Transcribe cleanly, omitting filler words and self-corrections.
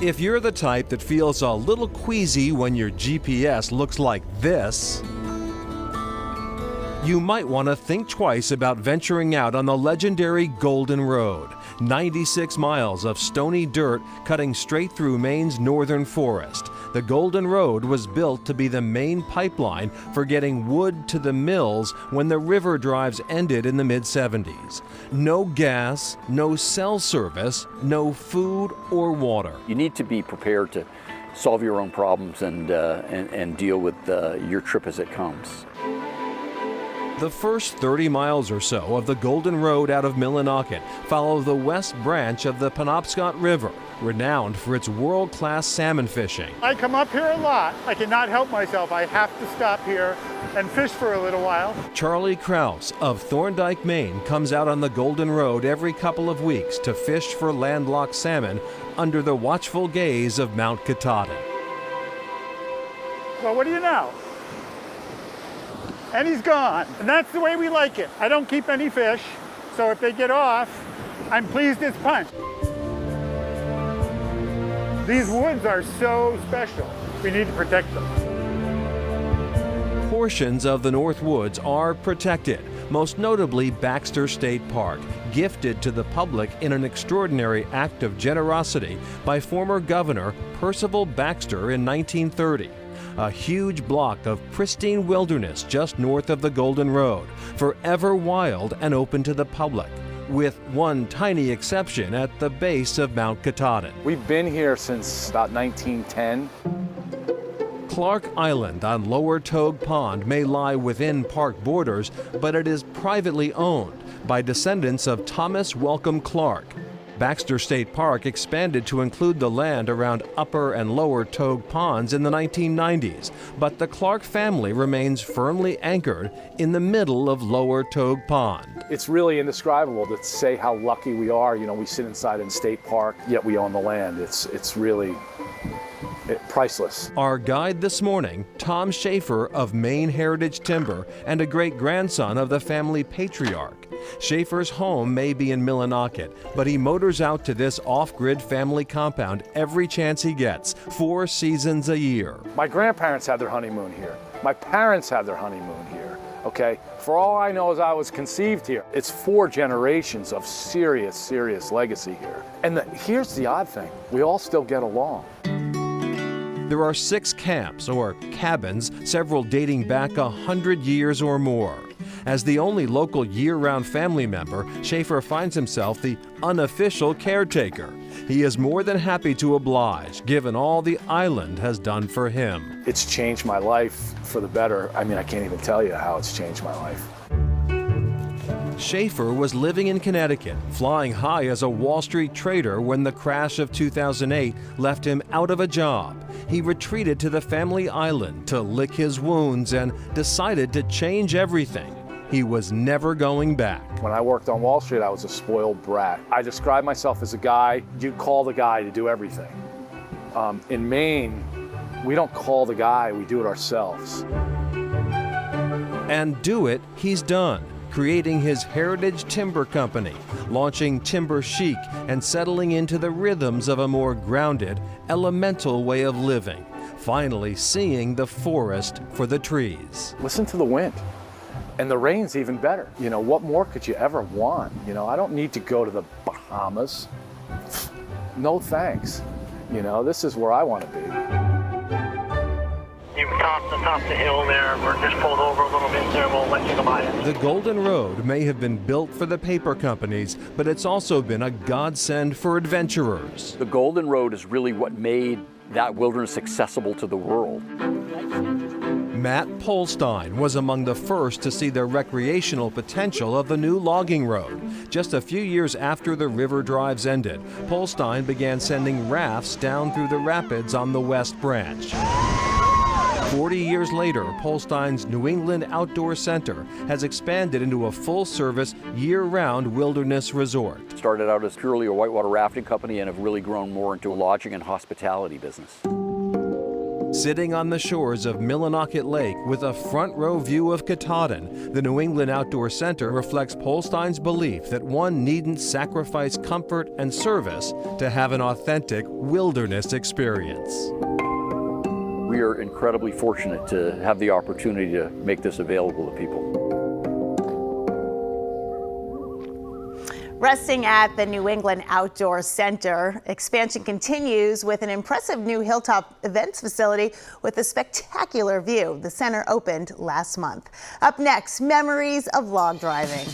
If you're the type that feels a little queasy when your GPS looks like this, you might want to think twice about venturing out on the legendary Golden Road. 96 miles of stony dirt cutting straight through Maine's northern forest. The Golden Road was built to be the main pipeline for getting wood to the mills when the river drives ended in the mid-70s. No gas, no cell service, no food or water. You need to be prepared to solve your own problems and deal with your trip as it comes. The first 30 miles or so of the Golden Road out of Millinocket follow the west branch of the Penobscot River, renowned for its world-class salmon fishing. I come up here a lot. I cannot help myself. I have to stop here and fish for a little while. Charlie Kraus of Thorndike, Maine, comes out on the Golden Road every couple of weeks to fish for landlocked salmon under the watchful gaze of Mount Katahdin. Well, what do you know? And he's gone. And that's the way we like it. I don't keep any fish, so if they get off, I'm pleased it's punched. These woods are so special. We need to protect them. Portions of the North Woods are protected, most notably Baxter State Park, gifted to the public in an extraordinary act of generosity by former Governor Percival Baxter in 1930. A huge block of pristine wilderness just north of the Golden Road, forever wild and open to the public, with one tiny exception at the base of Mount Katahdin. We've been here since about 1910. Clark Island on Lower Togue Pond may lie within park borders, but it is privately owned by descendants of Thomas Welcome Clark. Baxter State Park expanded to include the land around Upper and Lower Togue Ponds in the 1990s, but the Clark family remains firmly anchored in the middle of Lower Togue Pond. It's really indescribable to say how lucky we are. You know, we sit inside in State Park, yet we own the land. It's really priceless. Our guide this morning, Tom Schaefer of Maine Heritage Timber and a great-grandson of the family patriarch. Schaefer's home may be in Millinocket, but he motors out to this off-grid family compound every chance he gets, 4 seasons a year. My grandparents had their honeymoon here. My parents had their honeymoon here, okay? For all I know is I was conceived here. It's 4 generations of serious, serious legacy here. And here's the odd thing, we all still get along. There are 6 camps, or cabins, several dating back 100 years or more. As the only local year-round family member, Schaefer finds himself the unofficial caretaker. He is more than happy to oblige, given all the island has done for him. It's changed my life for the better. I mean, I can't even tell you how it's changed my life. Schaefer was living in Connecticut, flying high as a Wall Street trader when the crash of 2008 left him out of a job. He retreated to the family island to lick his wounds and decided to change everything. He was never going back. When I worked on Wall Street, I was a spoiled brat. I describe myself as a guy, you'd call the guy to do everything. In Maine, we don't call the guy, we do it ourselves. And do it he's done, creating his Heritage Timber Company, launching Timber Chic, and settling into the rhythms of a more grounded, elemental way of living, finally seeing the forest for the trees. Listen to the wind. And the rain's even better. You know, what more could you ever want? You know, I don't need to go to the Bahamas. No thanks. You know, this is where I want to be. You topped the hill there. We're just pulled over a little bit there. We'll let you go by it. The Golden Road may have been built for the paper companies, but it's also been a godsend for adventurers. The Golden Road is really what made that wilderness accessible to the world. Matt Polstein was among the first to see the recreational potential of the new logging road. Just a few years after the river drives ended, Polstein began sending rafts down through the rapids on the West Branch. 40 years later, Polstein's New England Outdoor Center has expanded into a full-service, year-round wilderness resort. Started out as purely a whitewater rafting company and have really grown more into a lodging and hospitality business. Sitting on the shores of Millinocket Lake with a front row view of Katahdin, the New England Outdoor Center reflects Polstein's belief that one needn't sacrifice comfort and service to have an authentic wilderness experience. We are incredibly fortunate to have the opportunity to make this available to people. Resting at the New England Outdoor Center, expansion continues with an impressive new hilltop events facility with a spectacular view. The center opened last month. Up next, memories of log driving.